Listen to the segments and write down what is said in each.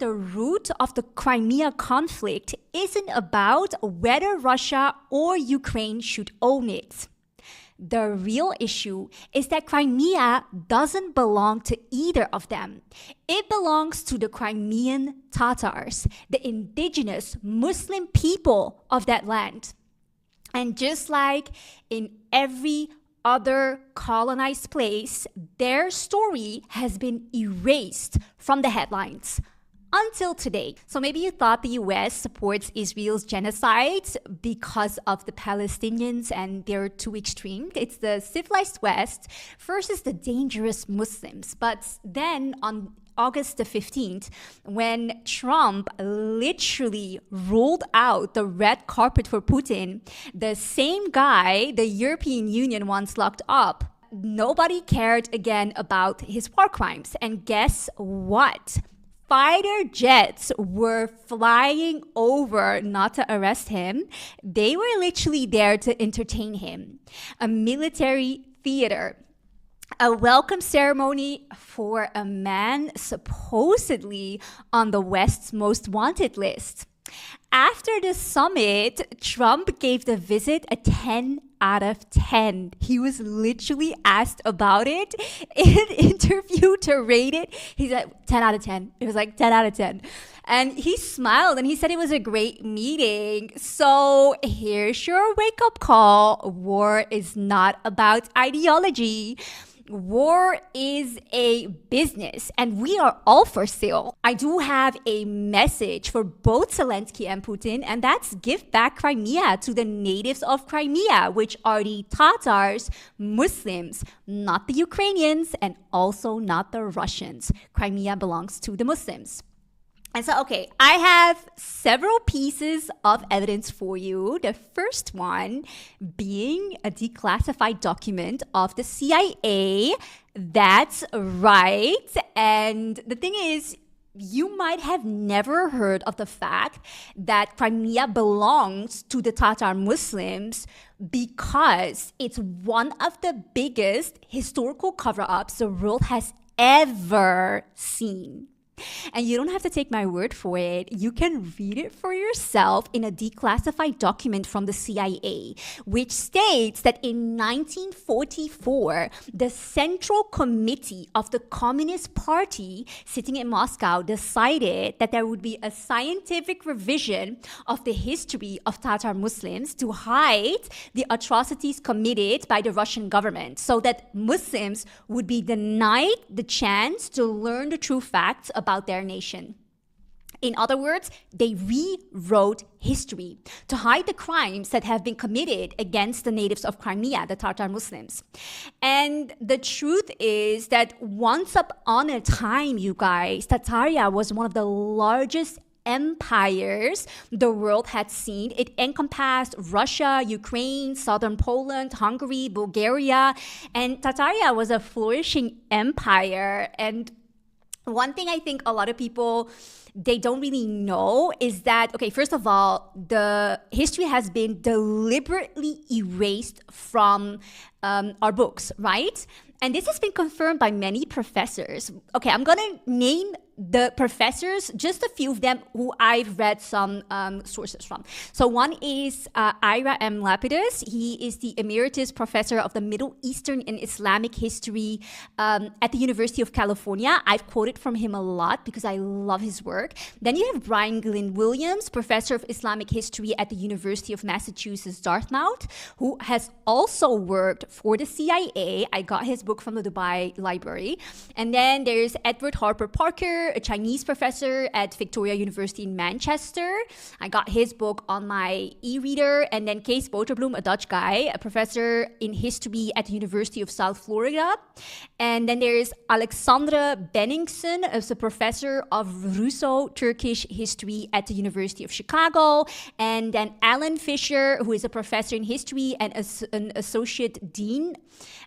the root of the Crimea conflict isn't about whether Russia or Ukraine should own it. The real issue is that Crimea doesn't belong to either of them. It belongs to the Crimean Tatars, the indigenous Muslim people of that land. And just like in every other colonized place, their story has been erased from the headlines until today. So maybe you thought the US supports Israel's genocide because of the Palestinians and they're too extreme. It's the civilized West versus the dangerous Muslims. But then on August the 15th, when Trump literally rolled out the red carpet for Putin, the same guy the European Union once locked up, nobody cared again about his war crimes. And guess what? Fighter jets were flying over not to arrest him. They were literally there to entertain him. A military theater. A welcome ceremony for a man supposedly on the West's most wanted list. After the summit, Trump gave the visit a 10 out of 10. He was literally asked about it in an interview to rate it. He said 10 out of 10. It was like 10 out of 10. And he smiled and he said it was a great meeting. So here's your wake-up call. War is not about ideology. War is a business and we are all for sale. I do have a message for both Zelensky and Putin, and that's give back Crimea to the natives of Crimea, which are the Tatars, Muslims, not the Ukrainians, and also not the Russians. Crimea belongs to the Muslims. And so, okay, I have several pieces of evidence for you. The first one being a declassified document of the CIA. That's right. And the thing is, you might have never heard of the fact that Crimea belongs to the Tatar Muslims because it's one of the biggest historical cover-ups the world has ever seen. And you don't have to take my word for it. You can read it for yourself in a declassified document from the CIA, which states that in 1944, the Central Committee of the Communist Party sitting in Moscow decided that there would be a scientific revision of the history of Tatar Muslims to hide the atrocities committed by the Russian government so that Muslims would be denied the chance to learn the true facts about their nation. In other words, they rewrote history to hide the crimes that have been committed against the natives of Crimea, the Tartar Muslims. And the truth is that once upon a time, you guys, Tartaria was one of the largest empires the world had seen. It encompassed Russia, Ukraine, southern Poland, Hungary, Bulgaria, and Tartaria was a flourishing empire. And one thing I think a lot of people, they don't really know is that, okay, first of all, the history has been deliberately erased from our books, right? And this has been confirmed by many professors. Okay, I'm going to name the professors, just a few of them who I've read some sources from. So one is Ira M. Lapidus. He is the emeritus professor of the Middle Eastern and Islamic history at the University of California. I've quoted from him a lot because I love his work. Then you have Brian Glynn Williams, professor of Islamic history at the University of Massachusetts, Dartmouth, who has also worked for the CIA. I got his book from the Dubai Library. And then there's Edward Harper Parker, a Chinese professor at Victoria University in Manchester. I got his book on my e-reader. And then Kees Boterbloem, a Dutch guy, a professor in history at the University of South Florida. And then there's Alexandra Benningsen, as a professor of Russo-Turkish history at the University of Chicago. And then Alan Fisher, who is a professor in history and an associate dean.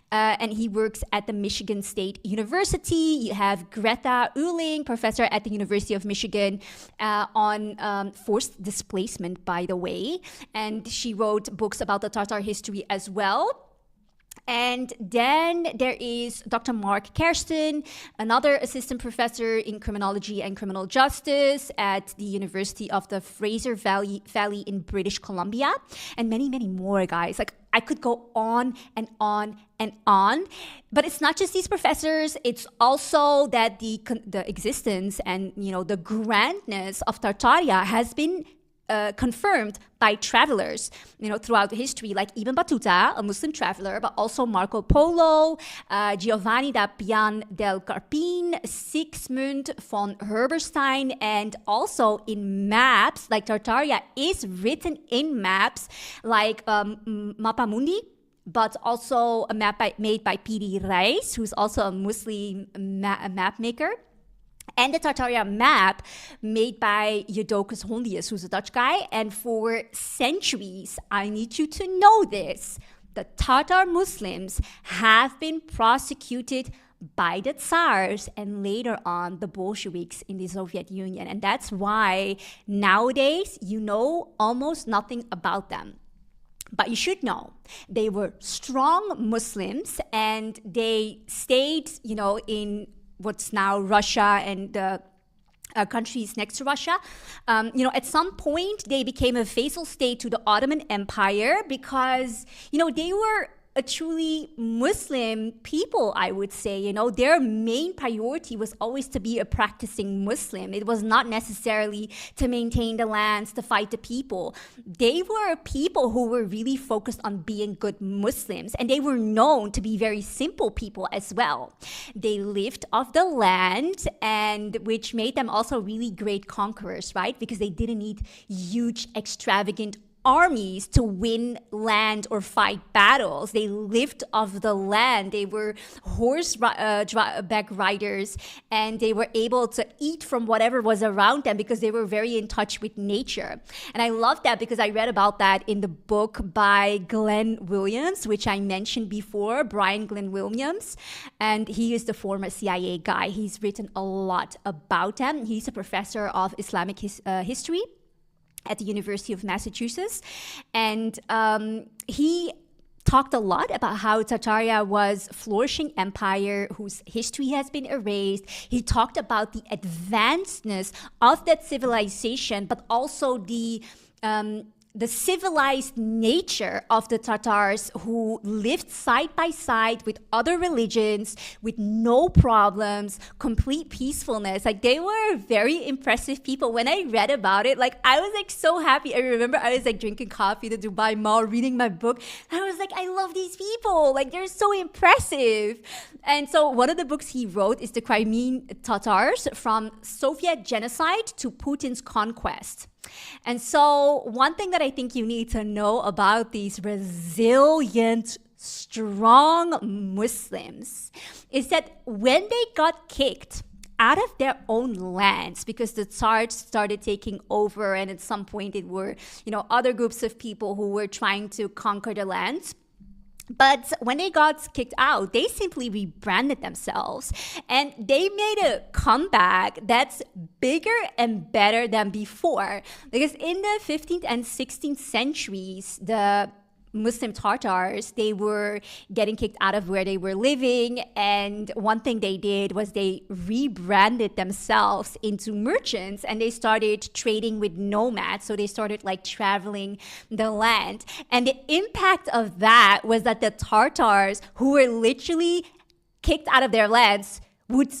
And he works at the Michigan State University. You have Greta Uhling, professor at the University of Michigan on forced displacement, by the way. And she wrote books about the Tatar history as well. And then there is Dr. Mark Kersten, another assistant professor in criminology and criminal justice at the University of the Fraser Valley in British Columbia, and many, many more, guys. Like, I could go on and on and on, but it's not just these professors. It's also that the existence and, you know, the grandness of Tartaria has been confirmed by travelers, you know, throughout history, like Ibn Battuta, a Muslim traveler, but also Marco Polo, Giovanni da Pian del Carpin, Sigismund von Herberstein, and also in maps, like Tartaria is written in maps like Mappa Mundi, but also a map made by P.D. Reis, who's also a Muslim map maker. And the Tartaria map made by Jodocus Hondius, who's a Dutch guy. And for centuries, I need you to know this, the Tatar Muslims have been prosecuted by the Tsars and later on the Bolsheviks in the Soviet Union. And that's why nowadays you know almost nothing about them. But you should know, they were strong Muslims and they stayed, you know, in what's now Russia and the countries next to Russia. You know, at some point, they became a vassal state to the Ottoman Empire because, you know, they were a truly Muslim people, I would say. You know, their main priority was always to be a practicing Muslim. It was not necessarily to maintain the lands, to fight the people. They were people who were really focused on being good Muslims, and they were known to be very simple people as well. They lived off the land, and which made them also really great conquerors, right? Because they didn't need huge, extravagant armies to win land or fight battles. They lived off the land. They were horseback riders, and they were able to eat from whatever was around them because they were very in touch with nature. And I love that because I read about that in the book by Glenn Williams, which I mentioned before, Brian Glenn Williams. And he is the former CIA guy. He's written a lot about them. He's a professor of Islamic history at the University of Massachusetts. And he talked a lot about how Tartaria was a flourishing empire whose history has been erased. He talked about the advancedness of that civilization, but also the civilized nature of the Tatars who lived side by side with other religions with no problems, complete peacefulness. Like, they were very impressive people. When I read about it, like, I was like so happy. I remember I was like drinking coffee in the Dubai Mall, reading my book. And I was like, I love these people. Like, they're so impressive. And so one of the books he wrote is the Crimean Tatars, from Soviet genocide to Putin's conquest. And so one thing that I think you need to know about these resilient, strong Muslims is that when they got kicked out of their own lands, because the Tsars started taking over, and at some point it were, you know, other groups of people who were trying to conquer the lands. But when they got kicked out, they simply rebranded themselves, and they made a comeback that's bigger and better than before. Because in the 15th and 16th centuries, the Muslim Tartars, they were getting kicked out of where they were living, and one thing they did was they rebranded themselves into merchants, and they started trading with nomads. So they started like traveling the land, and the impact of that was that the Tartars, who were literally kicked out of their lands, would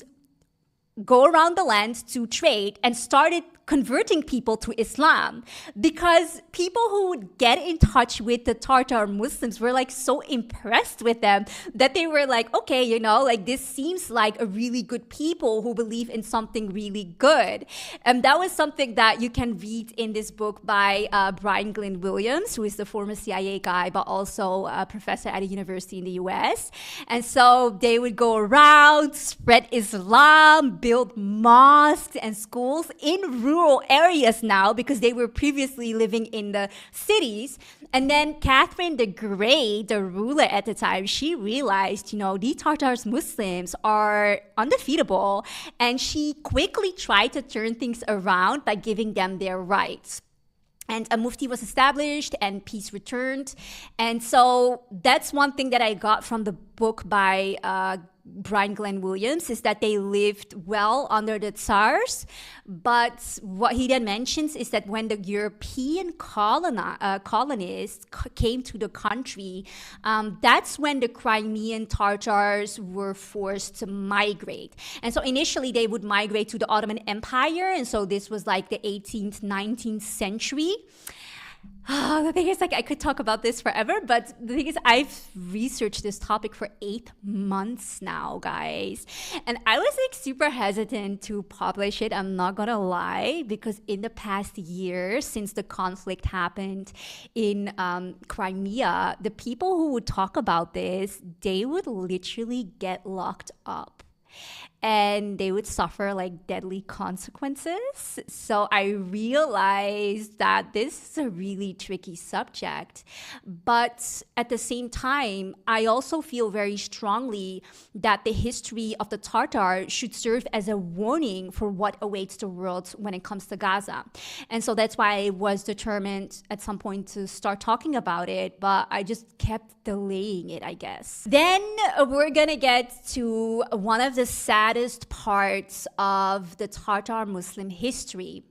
go around the land to trade and started converting people to Islam, because people who would get in touch with the Tartar Muslims were like so impressed with them that they were like, okay, you know, like this seems like a really good people who believe in something really good. And that was something that you can read in this book by Brian Glenn Williams, who is the former CIA guy, but also a professor at a university in the US. And so they would go around, spread Islam, build mosques and schools in rural areas now, because they were previously living in the cities. And then Catherine the Great, the ruler at the time, she realized, you know, the Tartars Muslims are undefeatable, and she quickly tried to turn things around by giving them their rights. And a mufti was established and peace returned. And so that's one thing that I got from the book by Brian Glenn Williams, is that they lived well under the Tsars. But what he then mentions is that when the European colonists came to the country, that's when the Crimean Tartars were forced to migrate. And so initially they would migrate to the Ottoman Empire. And so this was like the 18th, 19th century. The thing is, like, I could talk about this forever, but the thing is, I've researched this topic for 8 months now, guys. And I was like super hesitant to publish it, I'm not gonna lie, because in the past year, since the conflict happened in Crimea, the people who would talk about this, they would literally get locked up. And they would suffer like deadly consequences. So I realized that this is a really tricky subject. But at the same time, I also feel very strongly that the history of the Tartar should serve as a warning for what awaits the world when it comes to Gaza. And so that's why I was determined at some point to start talking about it, but I just kept delaying it, I guess. Then we're gonna get to one of the saddest parts of the Tartar Muslim history.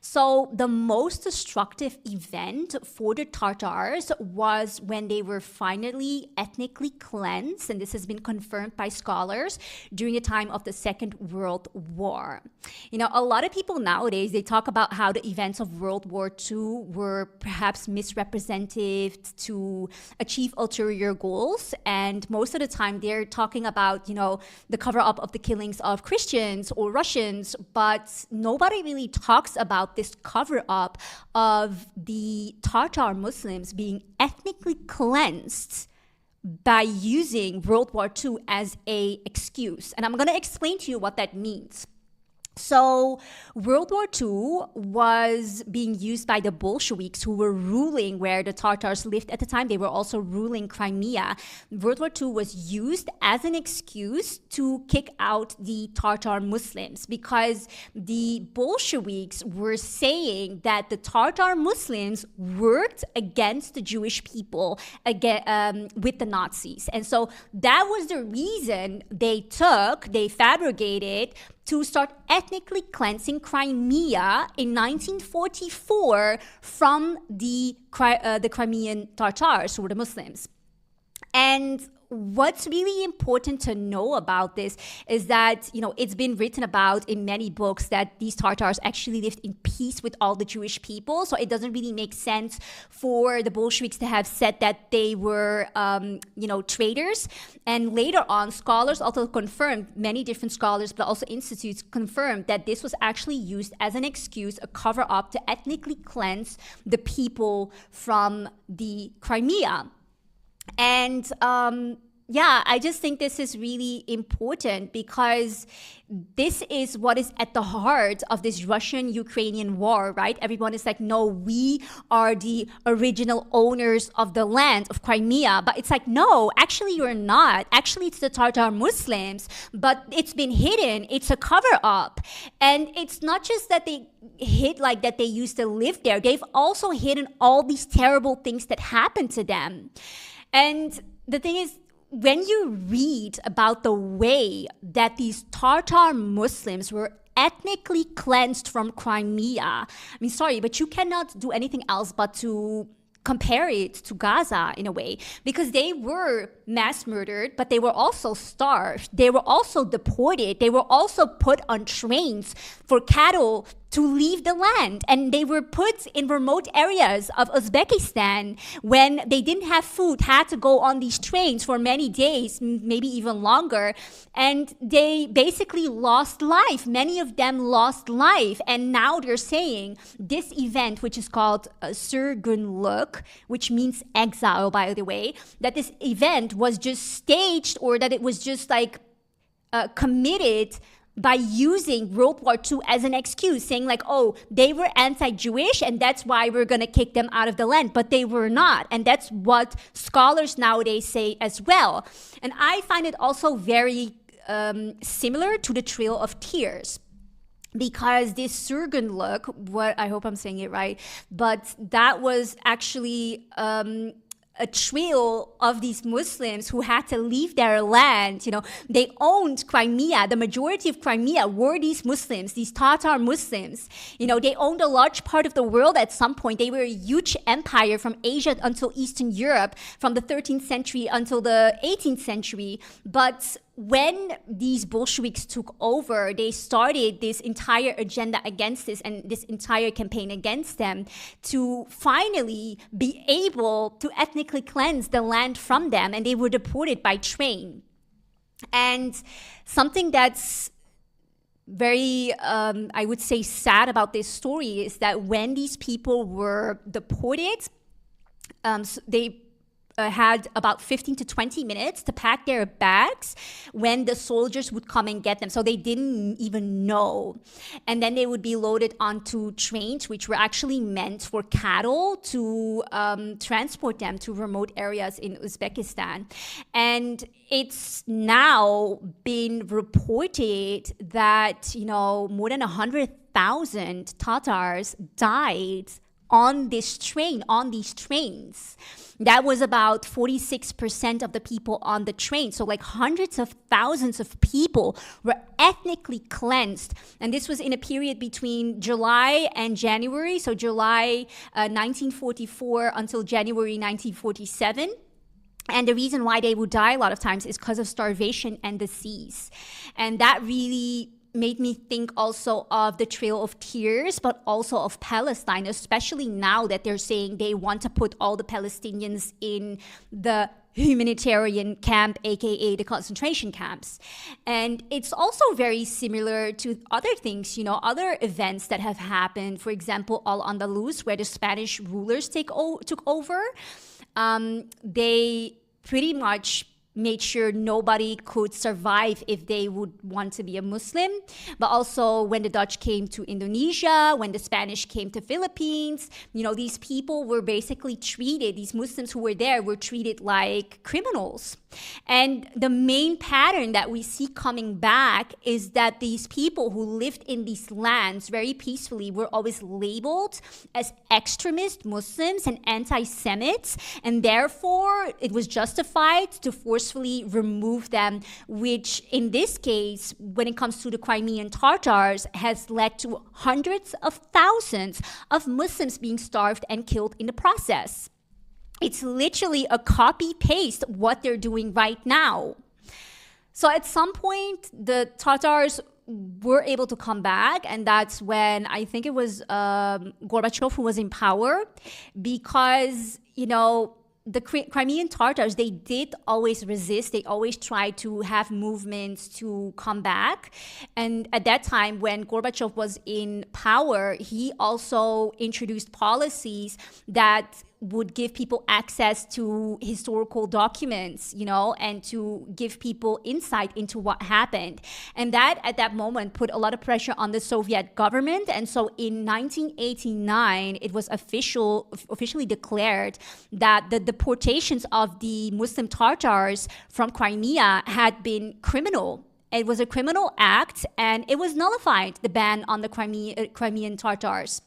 So the most destructive event for the Tartars was when they were finally ethnically cleansed, and this has been confirmed by scholars, during the time of the Second World War. You know, a lot of people nowadays, they talk about how the events of World War II were perhaps misrepresented to achieve ulterior goals, and most of the time they're talking about, you know, the cover-up of the killings of Christians or Russians, but nobody really talks about this cover-up of the Tartar Muslims being ethnically cleansed by using World War II as an excuse. And I'm going to explain to you what that means. So World War II was being used by the Bolsheviks, who were ruling where the Tartars lived at the time. They were also ruling Crimea. World War II was used as an excuse to kick out the Tartar Muslims, because the Bolsheviks were saying that the Tartar Muslims worked against the Jewish people with the Nazis. And so that was the reason they fabricated to start ethnically cleansing Crimea in 1944 from the Crimean Tartars, who were the Muslims. And what's really important to know about this is that, you know, it's been written about in many books that these Tartars actually lived in peace with all the Jewish people. So it doesn't really make sense for the Bolsheviks to have said that they were, traitors. And later on, scholars also confirmed, many different scholars, but also institutes confirmed that this was actually used as an excuse, a cover-up to ethnically cleanse the people from the Crimea. And I just think this is really important, because this is what is at the heart of this Russian-Ukrainian war, right? Everyone is like, no, we are the original owners of the land of Crimea. But it's like, no, actually you're not. Actually, it's the Tartar Muslims, but it's been hidden. It's a cover-up. And it's not just that they hid, like that they used to live there. They've also hidden all these terrible things that happened to them. And the thing is, when you read about the way that these Tartar Muslims were ethnically cleansed from Crimea, I mean, sorry, but you cannot do anything else but to compare it to Gaza in a way, because they were mass murdered, but they were also starved. They were also deported. They were also put on trains for cattle to leave the land. And they were put in remote areas of Uzbekistan when they didn't have food, had to go on these trains for many days, maybe even longer. And they basically lost life. Many of them lost life. And now they're saying this event, which is called Sürgünlük, which means exile, by the way, that this event was just staged, or that it was just like committed by using World War II as an excuse, saying like, oh, they were anti-Jewish and that's why we're going to kick them out of the land. But they were not. And that's what scholars nowadays say as well. And I find it also very similar to the Trail of Tears. because this Surgunluk, what I hope I'm saying it right, but that was actually a trail of these Muslims who had to leave their land. You know, they owned Crimea. The majority of Crimea were these Muslims, these Tatar Muslims. You know, they owned a large part of the world at some point. They were a huge empire from Asia until Eastern Europe, from the 13th century until the 18th century. But when these Bolsheviks took over, they started this entire agenda against this and this entire campaign against them to finally be able to ethnically cleanse the land from them, and they were deported by train. And something that's very, I would say, sad about this story is that when these people were deported, they had about 15 to 20 minutes to pack their bags when the soldiers would come and get them. So they didn't even know. And then they would be loaded onto trains, which were actually meant for cattle to transport them to remote areas in Uzbekistan. And it's now been reported that, you know, more than 100,000 Tatars died on this train, on these trains. That was about 46% of the people on the train. So like hundreds of thousands of people were ethnically cleansed. And this was in a period between July and January. So July 1944 until January 1947. And the reason why they would die a lot of times is because of starvation and disease. And that really made me think also of the Trail of Tears, but also of Palestine, especially now that they're saying they want to put all the Palestinians in the humanitarian camp, aka the concentration camps. And it's also very similar to other things, you know, other events that have happened. For example, Al-Andalus, where the Spanish rulers took over. They pretty much made sure nobody could survive if they would want to be a Muslim. But also when the Dutch came to Indonesia, when the Spanish came to Philippines, you know, these people were basically treated, these Muslims who were there were treated like criminals. And the main pattern that we see coming back is that these people who lived in these lands very peacefully were always labeled as extremist Muslims and anti-Semites, and therefore it was justified to forcefully remove them, which in this case, when it comes to the Crimean Tartars, has led to hundreds of thousands of Muslims being starved and killed in the process. It's literally a copy-paste what they're doing right now. So at some point, the Tatars were able to come back, and that's when I think it was Gorbachev who was in power, because, you know, the Crimean Tartars, they did always resist. They always tried to have movements to come back. And at that time, when Gorbachev was in power, he also introduced policies that would give people access to historical documents, you know, and to give people insight into what happened. And that, at that moment, put a lot of pressure on the Soviet government. And so in 1989, it was officially declared that the deportations of the Muslim Tartars from Crimea had been criminal. It was a criminal act, and it was nullified, the ban on the Crimean Tartars.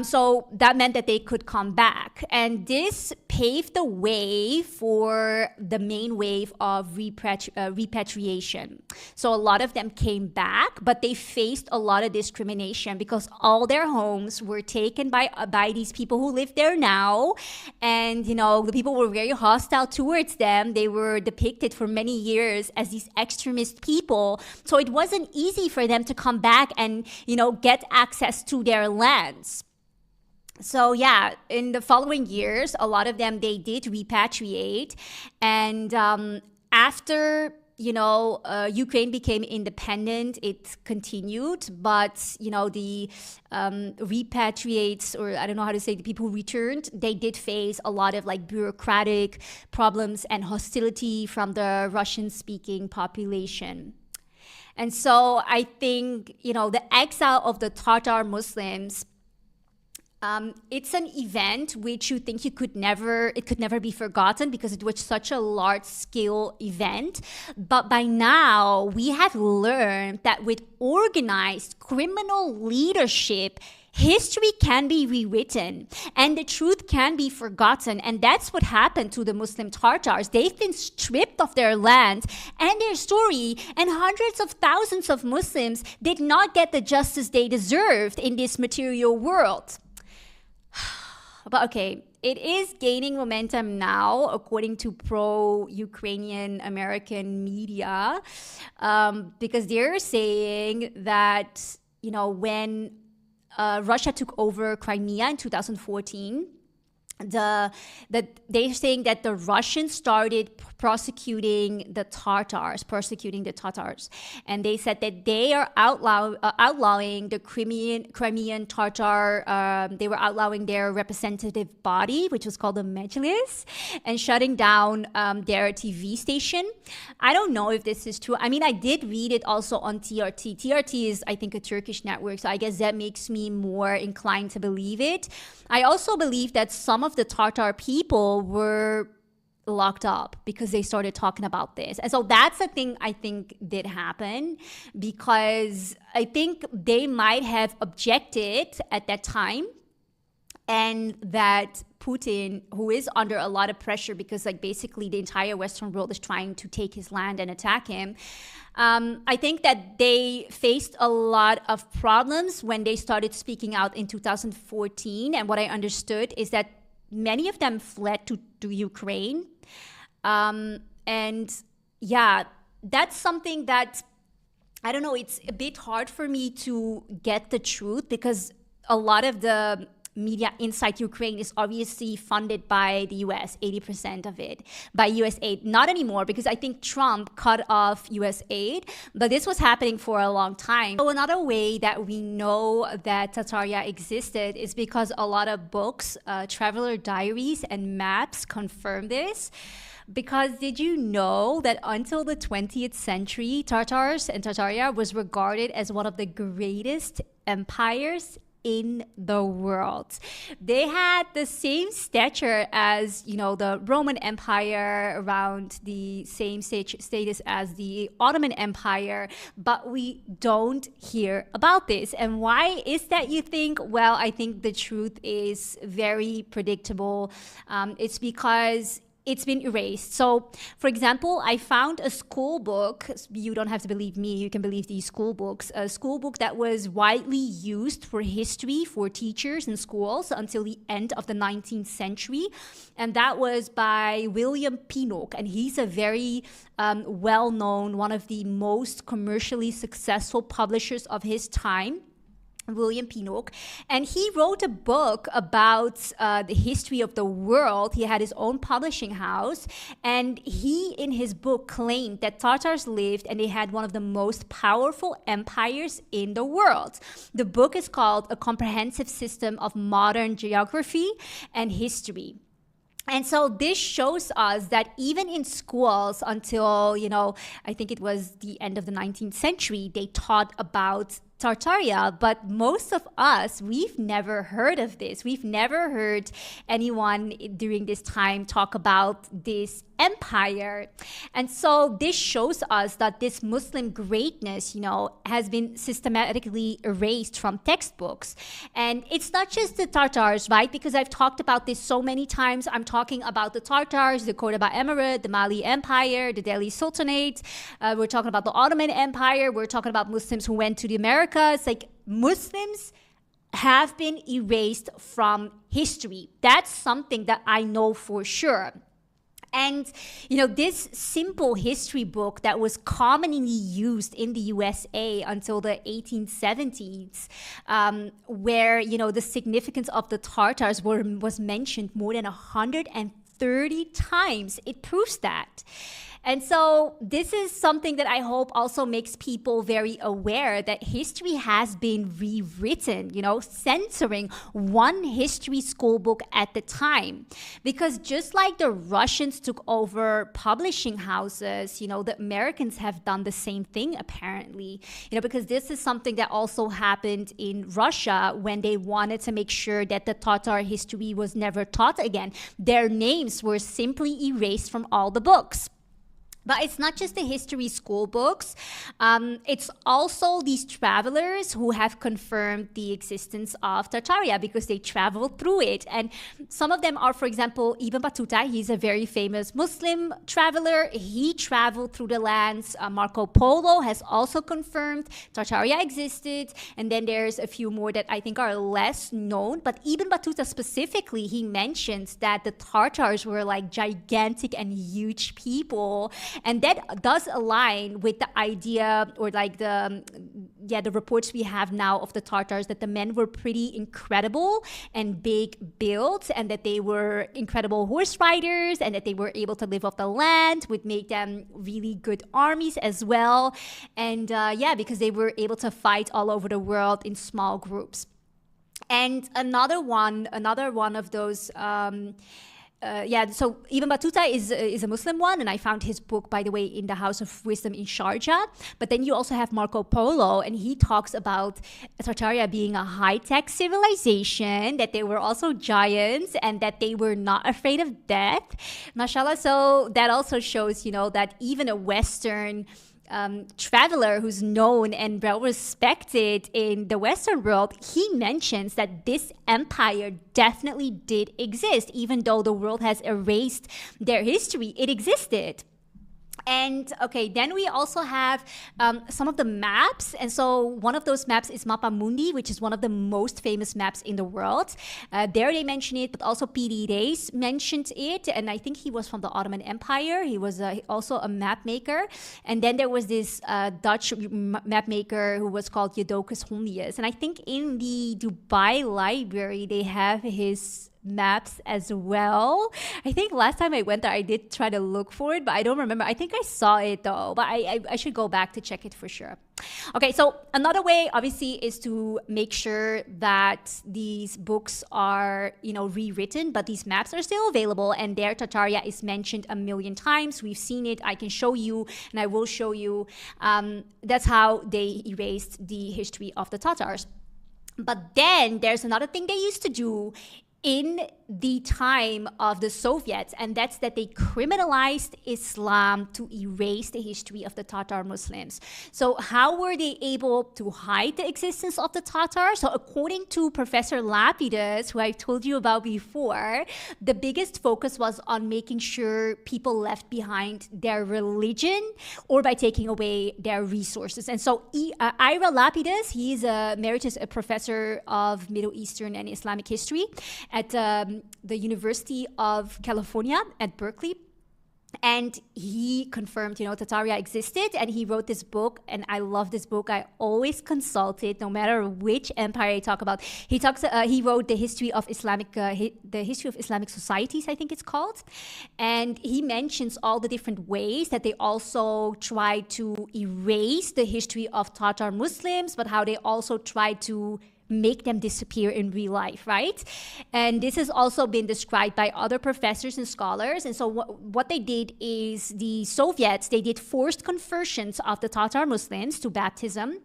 So that meant that they could come back. And this paved the way for the main wave of repatriation. So a lot of them came back, but they faced a lot of discrimination because all their homes were taken by these people who live there now. And, you know, the people were very hostile towards them. They were depicted for many years as these extremist people. So it wasn't easy for them to come back and, you know, get access to their lands. So yeah, in the following years, a lot of them, they did repatriate. And after, you know, Ukraine became independent, it continued. But, you know, the repatriates, or I don't know how to say, the people who returned, they did face a lot of like bureaucratic problems and hostility from the Russian-speaking population. And so I think, you know, the exile of the Tatar Muslims It's an event which you think it could never be forgotten because it was such a large scale event. But by now, we have learned that with organized criminal leadership, history can be rewritten and the truth can be forgotten. And that's what happened to the Muslim Tatars. They've been stripped of their land and their story, and hundreds of thousands of Muslims did not get the justice they deserved in this material world. But okay, it is gaining momentum now, according to pro-Ukrainian American media, because they're saying that, when Russia took over Crimea in 2014, they're saying that the Russians started persecuting the Tartars, and they said that they are outlawing the Crimean Tartar. They were outlawing their representative body, which was called the Mejlis, and shutting down their TV station. I don't know if this is true. I mean, I did read it also on TRT. TRT is, I think, a Turkish network, so I guess that makes me more inclined to believe it. I also believe that some of the Tartar people were locked up because they started talking about this. And so that's a thing I think did happen, because I think they might have objected at that time, and that Putin, who is under a lot of pressure because basically the entire Western world is trying to take his land and attack him, I think that they faced a lot of problems when they started speaking out in 2014. And what I understood is that many of them fled to Ukraine. And yeah, that's something that, I don't know, it's a bit hard for me to get the truth, because a lot of the media inside Ukraine is obviously funded by the US, 80% of it, by US aid. Not anymore, because I think Trump cut off US aid, but this was happening for a long time. So another way that we know that Tataria existed is because a lot of books, traveler diaries and maps confirm this. Because did you know that until the 20th century, Tartars and Tartaria was regarded as one of the greatest empires in the world? They had the same stature as, the Roman Empire, around the same status as the Ottoman Empire, but we don't hear about this. And why is that, you think? Well, I think the truth is very predictable. It's because it's been erased. So, for example, I found a school book. You don't have to believe me, you can believe these school books. A school book that was widely used for history for teachers in schools until the end of the 19th century. And that was by William Pinnock. And he's a very well-known, one of the most commercially successful publishers of his time, William Pinnock. And he wrote a book about the history of the world. He had his own publishing house, and he, in his book, claimed that Tartars lived and they had one of the most powerful empires in the world. The book is called A Comprehensive System of Modern Geography and History. And so this shows us that even in schools until, I think it was the end of the 19th century, they taught about Tartaria, but most of us, we've never heard of this. We've never heard anyone during this time talk about this empire. And so this shows us that this Muslim greatness, has been systematically erased from textbooks. And it's not just the Tartars, right? Because I've talked about this so many times. I'm talking about the Tartars, the Cordoba Emirate, the Mali Empire, the Delhi Sultanate. We're talking about the Ottoman Empire. We're talking about Muslims who went to the Americas. Muslims have been erased from history. That's something that I know for sure. And, this simple history book that was commonly used in the USA until the 1870s, where, the significance of the Tartars was mentioned more than 130 times, it proves that. And so this is something that I hope also makes people very aware that history has been rewritten, censoring one history school book at the time. Because just like the Russians took over publishing houses, the Americans have done the same thing apparently, because this is something that also happened in Russia when they wanted to make sure that the Tatar history was never taught again. Their names were simply erased from all the books. But it's not just the history school books. It's also these travelers who have confirmed the existence of Tartaria because they traveled through it. And some of them are, for example, Ibn Battuta. He's a very famous Muslim traveler. He traveled through the lands. Marco Polo has also confirmed Tartaria existed. And then there's a few more that I think are less known. But Ibn Battuta specifically, he mentions that the Tartars were like gigantic and huge people. And that does align with the idea or like the reports we have now of the Tartars, that the men were pretty incredible and big built, and that they were incredible horse riders, and that they were able to live off the land, would make them really good armies as well. And because they were able to fight all over the world in small groups. And another one of those so Ibn Battuta is a Muslim one, and I found his book, by the way, in the House of Wisdom in Sharjah. But then you also have Marco Polo, and he talks about Tartaria being a high-tech civilization, that they were also giants, and that they were not afraid of death. Mashallah, so that also shows, that even a Western traveler who's known and well respected in the Western world, he mentions that this empire definitely did exist. Even though the world has erased their history, it existed. And okay, then we also have some of the maps. And so one of those maps is Mappa Mundi, which is one of the most famous maps in the world. There they mention it, but also P.D. Reis mentioned it. And I think he was from the Ottoman Empire. He was also a map maker. And then there was this Dutch map maker who was called Jodocus Hondius. And I think in the Dubai library, they have his maps as well. I think last time I went there, I did try to look for it, but I don't remember. I think I saw it though, but I should go back to check it for sure. Okay, so another way obviously is to make sure that these books are, rewritten, but these maps are still available, and there Tartaria is mentioned a million times. We've seen it. I can show you, and I will show you. That's how they erased the history of the Tatars. But then there's another thing they used to do in the time of the Soviets, and that's that they criminalized Islam to erase the history of the Tatar Muslims. So how were they able to hide the existence of the Tatars? So according to Professor Lapidus, who I told you about before, the biggest focus was on making sure people left behind their religion or by taking away their resources. And so Ira Lapidus, he's a emeritus professor of Middle Eastern and Islamic history at the University of California at Berkeley. And he confirmed, Tataria existed, and he wrote this book, and I love this book. I always consult it, no matter which empire I talk about. He wrote the history of Islamic societies, I think it's called, and he mentions all the different ways that they also tried to erase the history of Tatar Muslims, but how they also tried to make them disappear in real life, right? And this has also been described by other professors and scholars. And so what they did is the Soviets, they did forced conversions of the Tatar Muslims to baptism.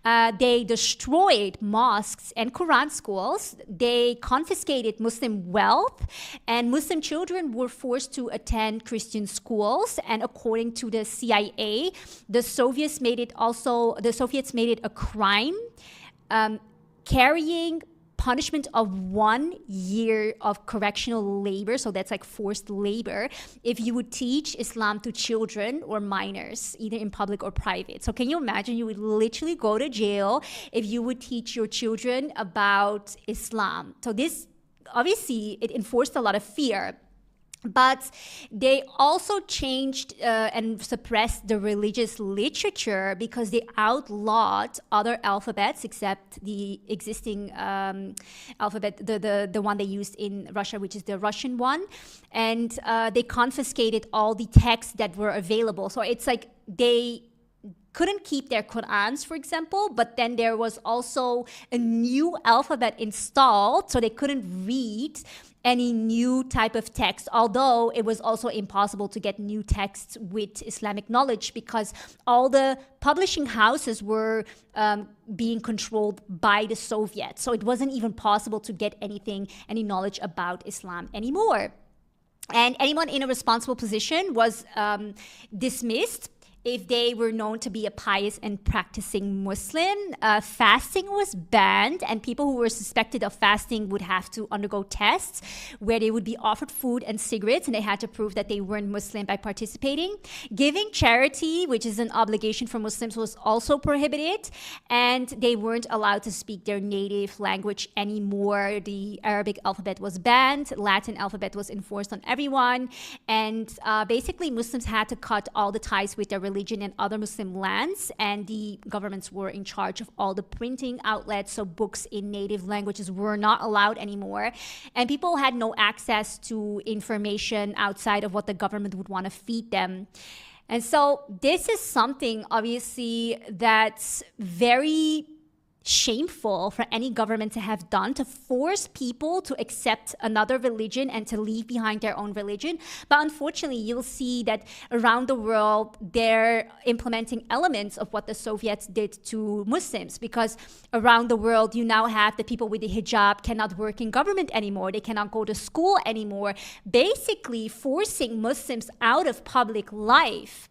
They destroyed mosques and Quran schools. They confiscated Muslim wealth, and Muslim children were forced to attend Christian schools. And according to the CIA, the Soviets made it a crime, carrying punishment of 1 year of correctional labor, so that's like forced labor, if you would teach Islam to children or minors, either in public or private. So can you imagine, you would literally go to jail if you would teach your children about Islam. So this, obviously, it enforced a lot of fear. But they also changed and suppressed the religious literature because they outlawed other alphabets except the existing alphabet, the one they used in Russia, which is the Russian one. And they confiscated all the texts that were available. So it's like they couldn't keep their Qur'ans, for example, but then there was also a new alphabet installed, so they couldn't read any new type of text, although it was also impossible to get new texts with Islamic knowledge because all the publishing houses were being controlled by the Soviets. So it wasn't even possible to get any knowledge about Islam anymore. And anyone in a responsible position was dismissed if they were known to be a pious and practicing Muslim. Fasting was banned, and people who were suspected of fasting would have to undergo tests where they would be offered food and cigarettes, and they had to prove that they weren't Muslim by participating. Giving charity, which is an obligation for Muslims, was also prohibited, and they weren't allowed to speak their native language anymore. The Arabic alphabet was banned, Latin alphabet was enforced on everyone, and basically Muslims had to cut all the ties with their religion and other Muslim lands, and the governments were in charge of all the printing outlets, so books in native languages were not allowed anymore, and people had no access to information outside of what the government would want to feed them. And so this is something obviously that's very shameful for any government to have done, to force people to accept another religion and to leave behind their own religion. But unfortunately, you'll see that around the world, they're implementing elements of what the Soviets did to Muslims, because around the world, you now have the people with the hijab cannot work in government anymore. They cannot go to school anymore, basically forcing Muslims out of public life.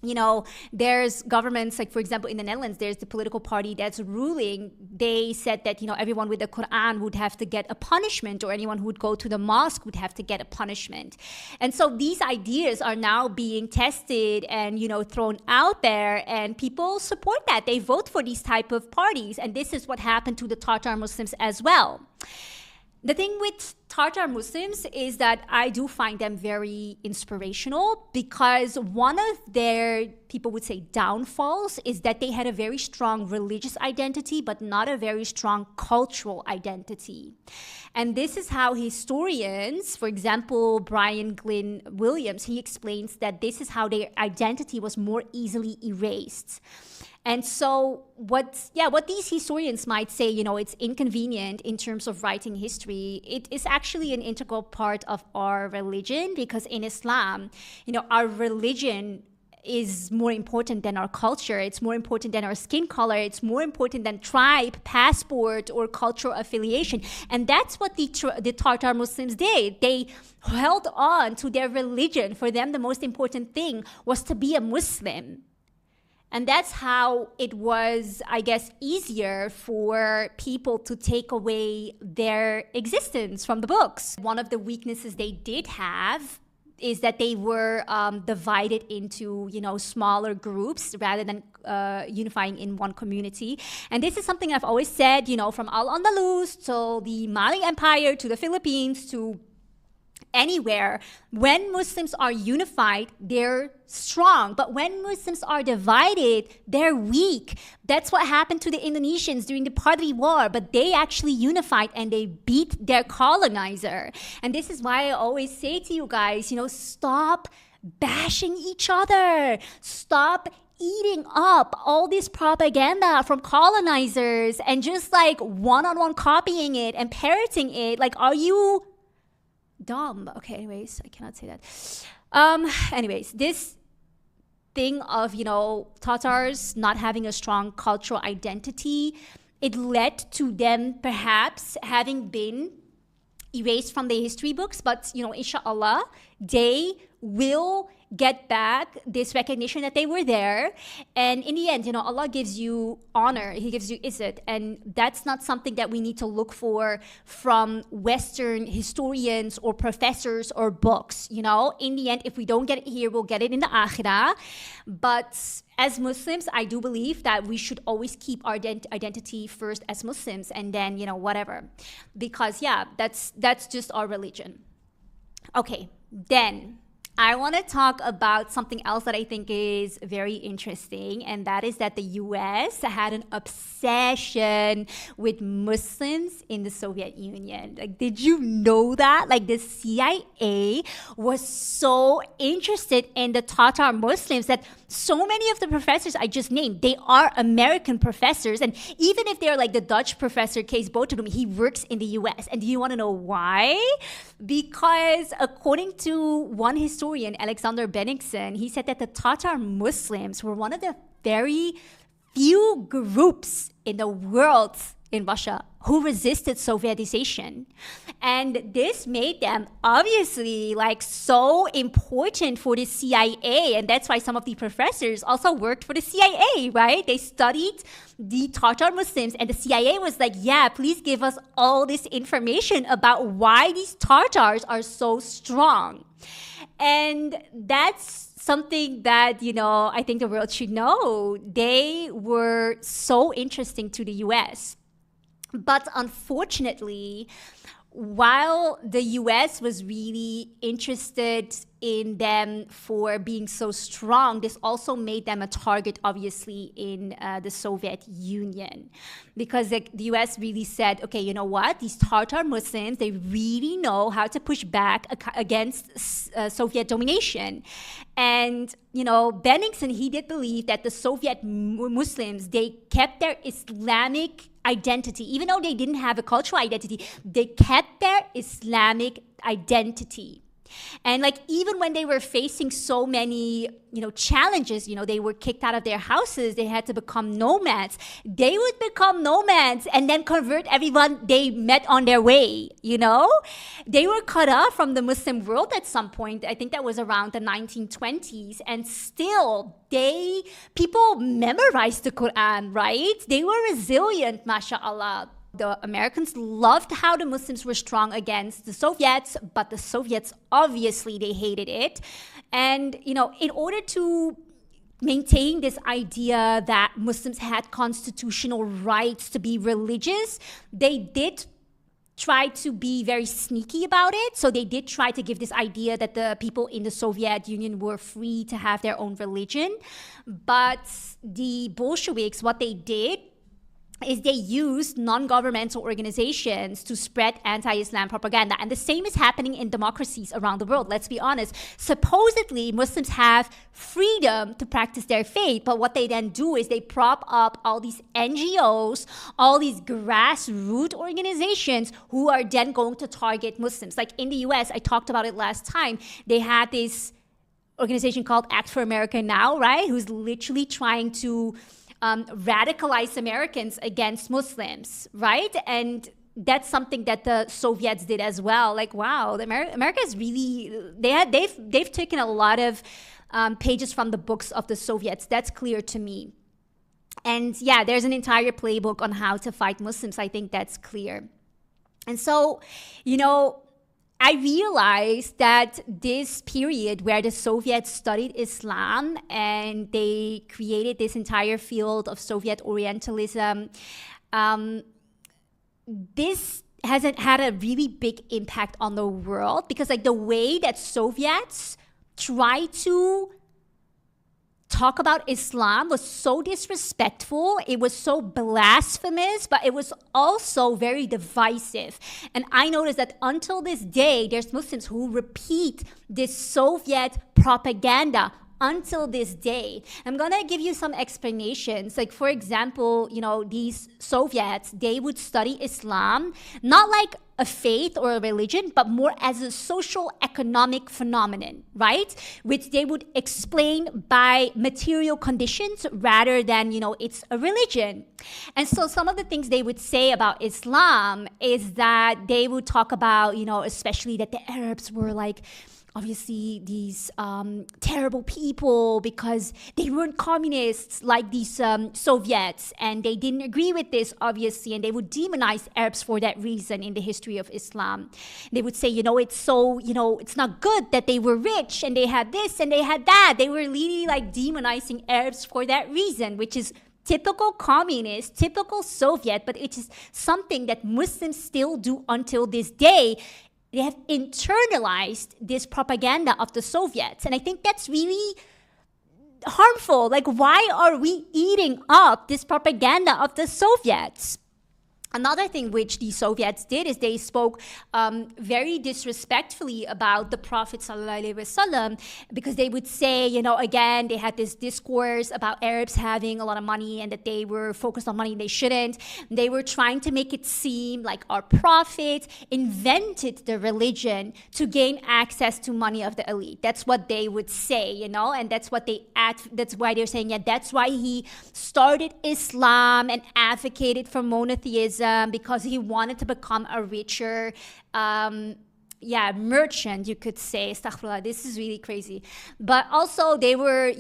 You know, there's governments, like for example, in the Netherlands, there's the political party that's ruling. They said that, you know, everyone with the Quran would have to get a punishment, or anyone who would go to the mosque would have to get a punishment. And so these ideas are now being tested and, you know, thrown out there, and people support that. They vote for these type of parties. And this is what happened to the Tatar Muslims as well. The thing with Tartar Muslims is that I do find them very inspirational, because one of their, people would say, downfalls is that they had a very strong religious identity, but not a very strong cultural identity. And this is how historians, for example, Brian Glynn Williams, he explains that this is how their identity was more easily erased. And so what these historians might say, you know, it's inconvenient in terms of writing history. It is actually an integral part of our religion, because in Islam, you know, our religion is more important than our culture. It's more important than our skin color. It's more important than tribe, passport, or cultural affiliation. And that's what the Tartar Muslims did. They held on to their religion. For them, the most important thing was to be a Muslim. And that's how it was, I guess, easier for people to take away their existence from the books. One of the weaknesses they did have is that they were divided into, you know, smaller groups rather than unifying in one community. And this is something I've always said, you know, from Al-Andalus to the Mali Empire to the Philippines to anywhere. When Muslims are unified, they're strong. But when Muslims are divided, they're weak. That's what happened to the Indonesians during the Tartari War. But they actually unified and they beat their colonizer. And this is why I always say to you guys, you know, stop bashing each other. Stop eating up all this propaganda from colonizers and just like one-on-one copying it and parroting it. Like, are you dumb? Okay, anyways, I cannot say that. Anyways, this thing of, you know, Tatars not having a strong cultural identity, it led to them perhaps having been erased from the history books, but, you know, inshallah, they will get back this recognition that they were there. And in the end, you know, Allah gives you honor, He gives you izzat, and that's not something that we need to look for from Western historians or professors or books. You know, in the end, if we don't get it here, we'll get it in the akhirah. But as Muslims, I do believe that we should always keep our identity first as Muslims, and then, you know, whatever, because yeah, that's just our religion. Okay, Then I want to talk about something else that I think is very interesting, and that is that the US had an obsession with Muslims in the Soviet Union. Like, did you know that? Like, the CIA was so interested in the Tatar Muslims that so many of the professors I just named, they are American professors. And even if they're like the Dutch professor, Kees Boterdum, he works in the US. And do you want to know why? Because according to one historian, Alexander Benningsen, he said that the Tatar Muslims were one of the very few groups in the world in Russia who resisted Sovietization. And this made them obviously like so important for the CIA. And that's why some of the professors also worked for the CIA, right? They studied the Tatar Muslims, and the CIA was like, yeah, please give us all this information about why these Tartars are so strong. And that's something that, you know, I think the world should know. They were so interesting to the US. But unfortunately, while the US was really interested in them for being so strong, this also made them a target, obviously, in the Soviet Union. Because the US really said, okay, you know what? These Tartar Muslims, they really know how to push back against Soviet domination. And, you know, Benningsen, he did believe that the Soviet Muslims, they kept their Islamic identity. Even though they didn't have a cultural identity, they kept their Islamic identity. And like, even when they were facing so many, you know, challenges, you know, they were kicked out of their houses, they had to become nomads. They would become nomads and then convert everyone they met on their way, you know? They were cut off from the Muslim world at some point. I think that was around the 1920s. And still, people memorized the Quran, right? They were resilient, mashallah. The Americans loved how the Muslims were strong against the Soviets, but the Soviets, obviously, they hated it. And, you know, in order to maintain this idea that Muslims had constitutional rights to be religious, they did try to be very sneaky about it. So they did try to give this idea that the people in the Soviet Union were free to have their own religion. But the Bolsheviks, what they did is they used non-governmental organizations to spread anti-Islam propaganda. And the same is happening in democracies around the world. Let's be honest. Supposedly, Muslims have freedom to practice their faith, but what they then do is they prop up all these NGOs, all these grassroots organizations who are then going to target Muslims. Like in the US, I talked about it last time, they had this organization called Act for America Now, right? Who's literally trying to radicalize Americans against Muslims, right? And that's something that the Soviets did as well. Like, wow, America is really, they've taken a lot of pages from the books of the Soviets. That's clear to me. And yeah, there's an entire playbook on how to fight Muslims. I think that's clear. And so, you know, I realized that this period where the Soviets studied Islam and they created this entire field of Soviet Orientalism, this hasn't had a really big impact on the world, because like the way that Soviets try to talk about Islam was so disrespectful, it was so blasphemous, but it was also very divisive. And I noticed that until this day, there's Muslims who repeat this Soviet propaganda until this day. I'm gonna give you some explanations. Like, for example, you know, these Soviets, they would study Islam, not like a faith or a religion, but more as a social economic phenomenon, right? Which they would explain by material conditions rather than, you know, it's a religion. And so some of the things they would say about Islam is that they would talk about, you know, especially that the Arabs were like, obviously these terrible people because they weren't communists like these Soviets, and they didn't agree with this, obviously, and they would demonize Arabs for that reason in the history of Islam. They would say, you know, it's so, you know, it's not good that they were rich and they had this and they had that. They were really like demonizing Arabs for that reason, which is typical communist, typical Soviet, but it is something that Muslims still do until this day. have internalized this propaganda of the Soviets. And I think that's really harmful. Like, why are we eating up this propaganda of the Soviets? Another thing which the Soviets did is they spoke very disrespectfully about the Prophet ﷺ, because they would say, again, they had this discourse about Arabs having a lot of money and that they were focused on money and they shouldn't. They were trying to make it seem like our Prophet invented the religion to gain access to money of the elite. That's what they would say, and that's what that's why they're saying, that's why he started Islam and advocated for monotheism, because he wanted to become a richer merchant, you could say. Astaghfirullah, this is really crazy. But also they were,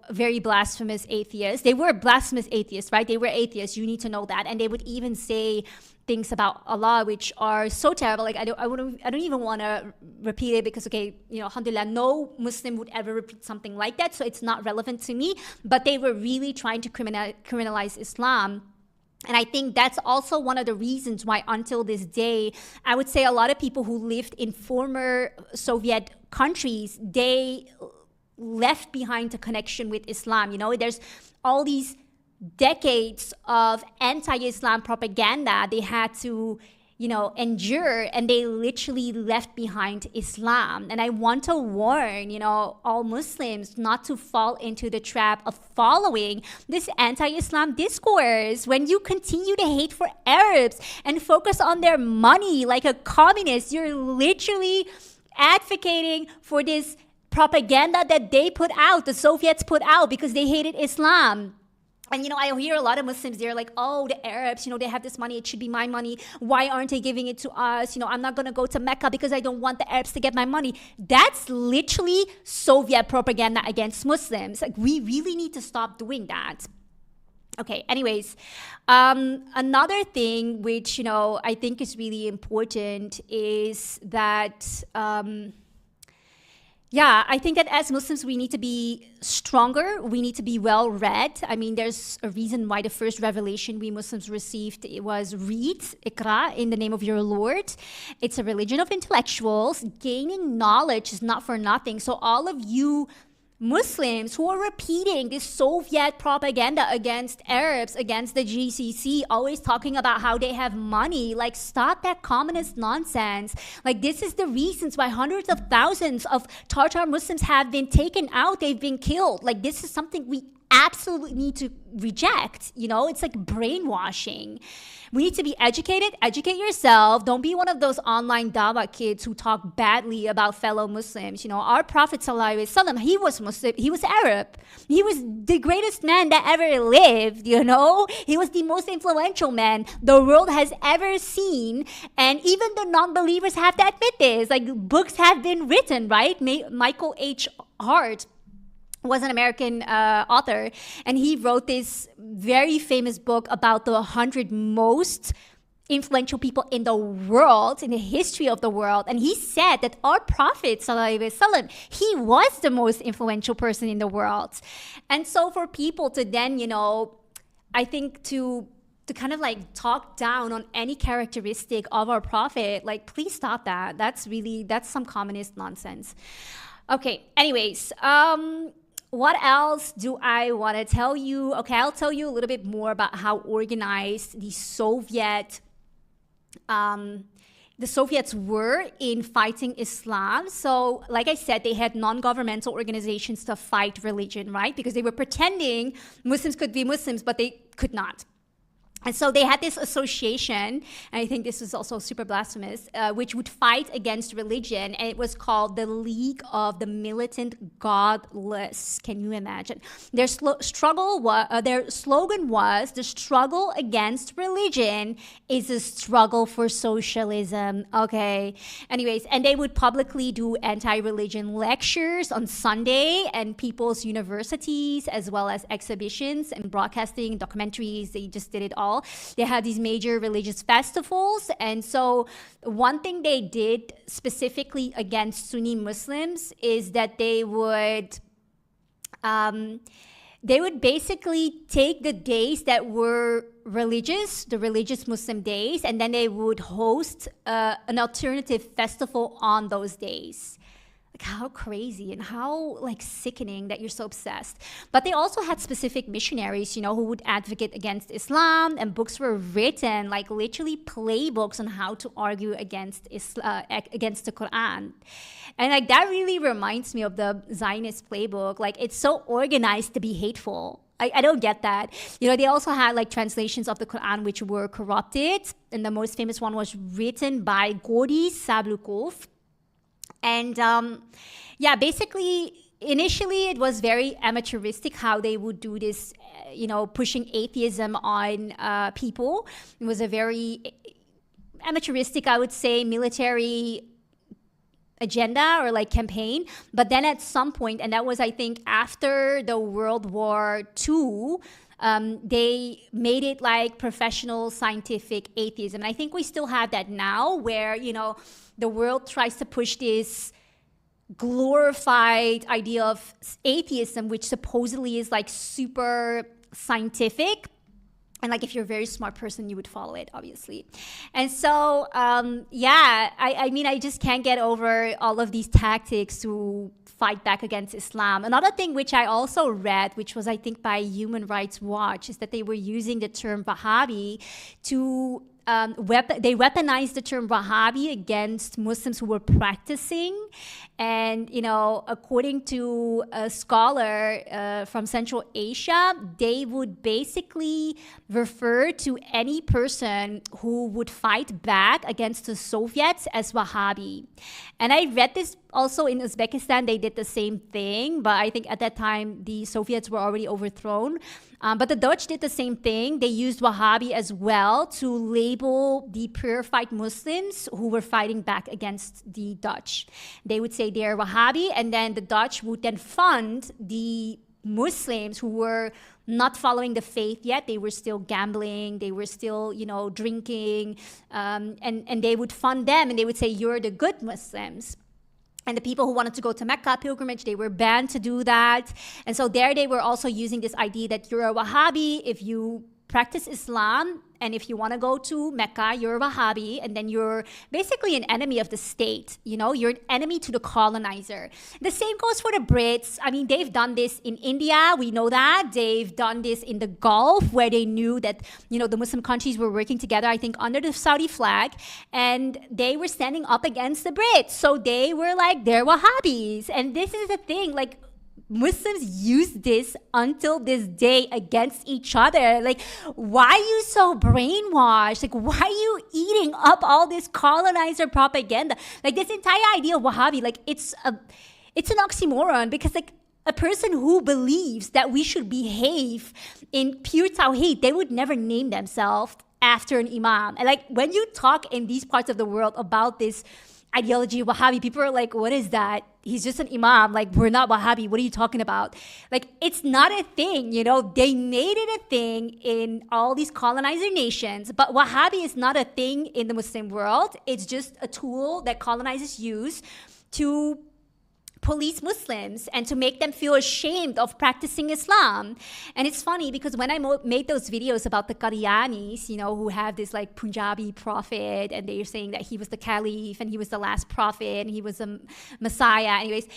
very blasphemous atheists. They were blasphemous atheists, right? They were atheists. You need to know that. And they would even say things about Allah which are so terrible. Like, I don't even want to repeat it because, alhamdulillah, no Muslim would ever repeat something like that. So it's not relevant to me. But they were really trying to criminalize Islam. And I think that's also one of the reasons why until this day, I would say a lot of people who lived in former Soviet countries, they left behind a connection with Islam. There's all these decades of anti-Islam propaganda they had to endure, and they literally left behind Islam. And I want to warn, all Muslims not to fall into the trap of following this anti-Islam discourse. When you continue to hate for Arabs and focus on their money like a communist, you're literally advocating for this propaganda that they put out, the Soviets put out, because they hated Islam. And, I hear a lot of Muslims, they're like, oh, the Arabs, they have this money. It should be my money. Why aren't they giving it to us? I'm not going to go to Mecca because I don't want the Arabs to get my money. That's literally Soviet propaganda against Muslims. Like, we really need to stop doing that. Okay, anyways, another thing which, I think is really important is that... I think that as Muslims, we need to be stronger. We need to be well read. I mean, there's a reason why the first revelation we Muslims received, it was read, Iqra, in the name of your Lord. It's a religion of intellectuals. Gaining knowledge is not for nothing. So all of you Muslims who are repeating this Soviet propaganda against Arabs, against the GCC, always talking about how they have money. Like, stop that communist nonsense. Like, this is the reasons why hundreds of thousands of Tartar Muslims have been taken out. They've been killed. Like, this is something we absolutely need to reject. It's like brainwashing. We need to be educated. Educate yourself. Don't be one of those online dawah kids who talk badly about fellow Muslims. Our Prophet ﷺ, he was Muslim. He was Arab. He was the greatest man that ever lived. He was the most influential man the world has ever seen. And even the non-believers have to admit this. Like, books have been written, right? Michael H. Hart was an American author, and he wrote this very famous book about the 100 most influential people in the world, in the history of the world. And he said that our Prophet ﷺ, he was the most influential person in the world. And so for people to then, I think to kind of like talk down on any characteristic of our Prophet, like, please stop that. That's some communist nonsense. Okay, anyways, what else do I want to tell you? Okay, I'll tell you a little bit more about how organized the Soviets were in fighting Islam. So, like I said, they had non-governmental organizations to fight religion, right? Because they were pretending Muslims could be Muslims, but they could not. And so they had this association, and I think this was also super blasphemous, which would fight against religion, and it was called the League of the Militant Godless. Can you imagine? Their slogan was, the struggle against religion is a struggle for socialism. Okay. Anyways, and they would publicly do anti-religion lectures on Sunday and people's universities, as well as exhibitions and broadcasting, documentaries. They just did it all. They had these major religious festivals. And so one thing they did specifically against Sunni Muslims is that they would They would basically take the days that were religious, the religious Muslim days, and then they would host an alternative festival on those days. Like, how crazy and how like sickening that you're so obsessed. But they also had specific missionaries, who would advocate against Islam, and books were written, like literally playbooks on how to argue against against the Quran. And like that really reminds me of the Zionist playbook. Like, it's so organized to be hateful. I don't get that. They also had like translations of the Quran which were corrupted, and the most famous one was written by Gordy Sablukov. And basically, initially it was very amateuristic how they would do this, pushing atheism on people. It was a very amateuristic, I would say, military agenda or like campaign. But then at some point, and that was, I think, after the World War II, they made it like professional scientific atheism. And I think we still have that now, where, the world tries to push this glorified idea of atheism, which supposedly is like super scientific. And like, if you're a very smart person, you would follow it, obviously. And so, I mean, I just can't get over all of these tactics to fight back against Islam. Another thing which I also read, which was, I think, by Human Rights Watch, is that they were using the term Wahhabi to they weaponized the term Wahhabi against Muslims who were practicing. And, according to a scholar from Central Asia, they would basically refer to any person who would fight back against the Soviets as Wahhabi. And I read this also in Uzbekistan. They did the same thing, but I think at that time the Soviets were already overthrown. But the Dutch did the same thing. They used Wahhabi as well to label the purified Muslims who were fighting back against the Dutch. They would say they're Wahhabi, and then the Dutch would then fund the Muslims who were not following the faith yet. They were still gambling, they were still, drinking, and they would fund them, and they would say, you're the good Muslims. And the people who wanted to go to Mecca pilgrimage, they were banned to do that. And so there they were also using this idea that you're a Wahhabi if you practice Islam, and if you want to go to Mecca, you're a Wahhabi, and then you're basically an enemy of the state. You're an enemy to the colonizer. The same goes for the Brits. I mean, they've done this in India. We know that. They've done this in the Gulf, where they knew that, the Muslim countries were working together, I think, under the Saudi flag, and they were standing up against the Brits. So they were like, they're Wahhabis. And this is the thing, like, Muslims use this until this day against each other. Like, why are you so brainwashed? Like, why are you eating up all this colonizer propaganda? Like, this entire idea of Wahhabi, like, it's an oxymoron, because like a person who believes that we should behave in pure tawheed, they would never name themselves after an imam. And like, when you talk in these parts of the world about this ideology of Wahhabi, people are like, what is that? He's just an imam. Like, we're not Wahhabi. What are you talking about? Like, it's not a thing, They made it a thing in all these colonizer nations, but Wahhabi is not a thing in the Muslim world. It's just a tool that colonizers use to police Muslims and to make them feel ashamed of practicing Islam. And it's funny because when I made those videos about the Qadianis, who have this like Punjabi prophet, and they're saying that he was the caliph and he was the last prophet and he was a messiah. Anyways,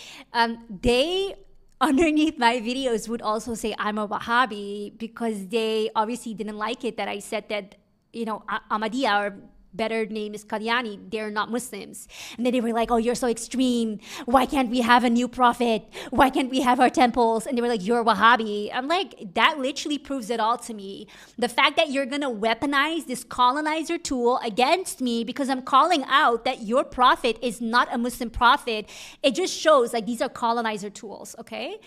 they underneath my videos would also say I'm a Wahhabi, because they obviously didn't like it that I said that, Ahmadiyya, or better name is Qadiani, they're not Muslims. And then they were like, oh, you're so extreme. Why can't we have a new prophet? Why can't we have our temples? And they were like, you're Wahhabi. I'm like, that literally proves it all to me. The fact that you're going to weaponize this colonizer tool against me because I'm calling out that your prophet is not a Muslim prophet, it just shows like these are colonizer tools, okay?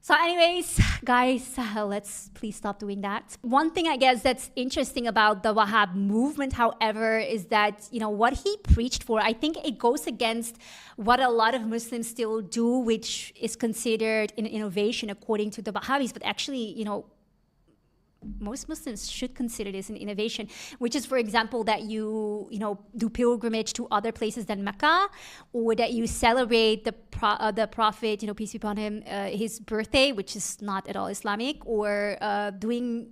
So anyways, guys, let's please stop doing that. One thing I guess that's interesting about the Wahhab movement, however, is that, what he preached for, I think it goes against what a lot of Muslims still do, which is considered an innovation according to the Wahhabis. But actually, most Muslims should consider this an innovation, which is, for example, that you do pilgrimage to other places than Mecca, or that you celebrate the Prophet, peace be upon him, his birthday, which is not at all Islamic, or doing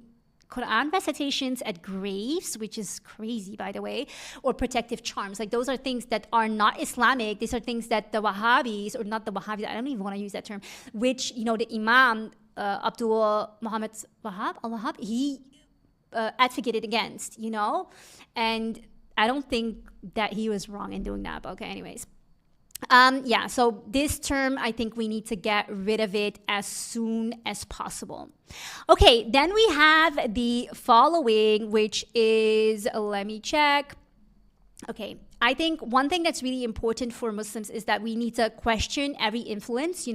Quran recitations at graves, which is crazy, by the way, or protective charms. Like, those are things that are not Islamic. These are things that the Wahhabis, or not the Wahhabis, I don't even want to use that term, which, the Imam, Abdul Muhammad Wahhab, he advocated against, and I don't think that he was wrong in doing that. But okay, anyways. So this term, I think we need to get rid of it as soon as possible. Okay, then we have the following, which is, let me check. Okay, I think one thing that's really important for Muslims is that we need to question every influence,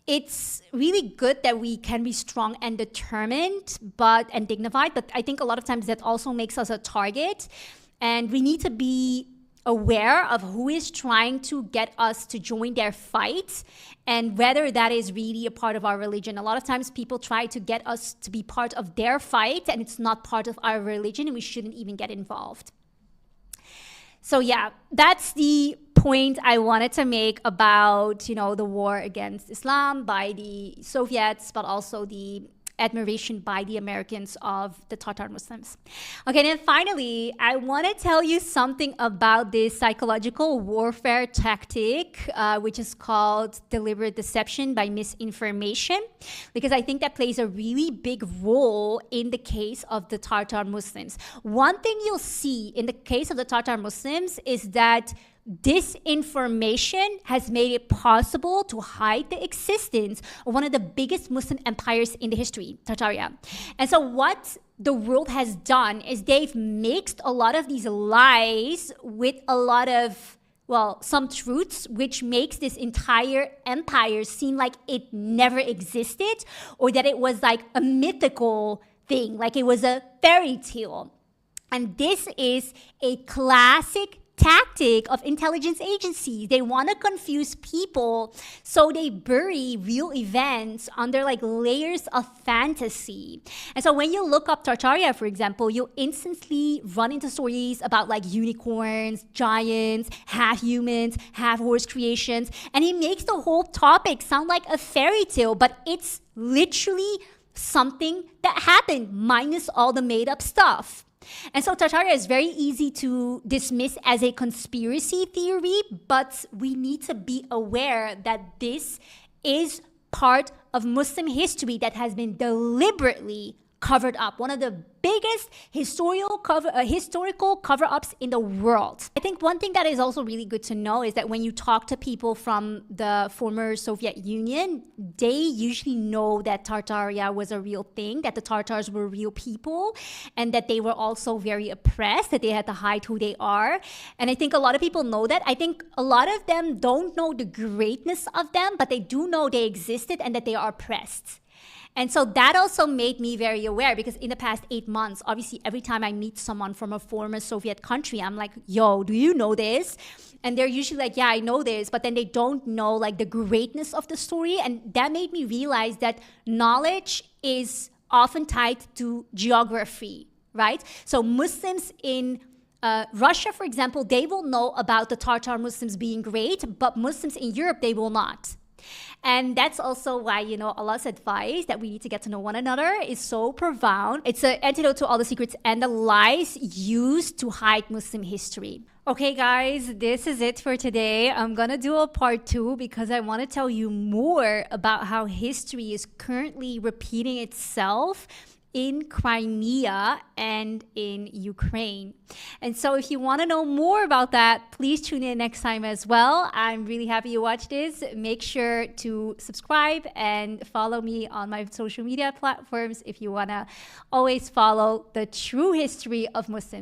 It's really good that we can be strong and determined and dignified, but I think a lot of times that also makes us a target, and we need to be aware of who is trying to get us to join their fight and whether that is really a part of our religion. A lot of times people try to get us to be part of their fight, and it's not part of our religion, and we shouldn't even get involved. So yeah, that's the point I wanted to make about, the war against Islam by the Soviets, but also the admiration by the Americans of the Tatar Muslims. Okay, then finally, I want to tell you something about this psychological warfare tactic, which is called deliberate deception by misinformation, because I think that plays a really big role in the case of the Tatar Muslims. One thing you'll see in the case of the Tatar Muslims is that disinformation has made it possible to hide the existence of one of the biggest Muslim empires in the history, Tartaria. And so what the world has done is they've mixed a lot of these lies with a lot of, some truths, which makes this entire empire seem like it never existed, or that it was like a mythical thing, like it was a fairy tale. And this is a classic tactic of intelligence agencies. They want to confuse people, so they bury real events under like layers of fantasy. And so when you look up Tartaria, for example, you'll instantly run into stories about like unicorns, giants, half humans, half horse creations, and it makes the whole topic sound like a fairy tale, but it's literally something that happened, minus all the made up stuff. And so Tartaria is very easy to dismiss as a conspiracy theory, but we need to be aware that this is part of Muslim history that has been deliberately covered up. One of the biggest historical cover-ups in the world. I think one thing that is also really good to know is that when you talk to people from the former Soviet Union, they usually know that Tartaria was a real thing, that the Tartars were real people, and that they were also very oppressed, that they had to hide who they are. And I think a lot of people know that. I think a lot of them don't know the greatness of them, but they do know they existed and that they are oppressed. And so that also made me very aware, because in the past 8 months, obviously every time I meet someone from a former Soviet country, I'm like, yo, do you know this? And they're usually like, yeah, I know this, but then they don't know like the greatness of the story. And that made me realize that knowledge is often tied to geography, right? So Muslims in Russia, for example, they will know about the Tartar Muslims being great, but Muslims in Europe, they will not. And that's also why, Allah's advice that we need to get to know one another is so profound. It's an antidote to all the secrets and the lies used to hide Muslim history. Okay, guys, this is it for today. I'm going to do a part 2 because I want to tell you more about how history is currently repeating itself in Crimea and in Ukraine. And so if you want to know more about that, please tune in next time as well. I'm really happy you watched this. Make sure to subscribe and follow me on my social media platforms if you want to always follow the true history of Muslims.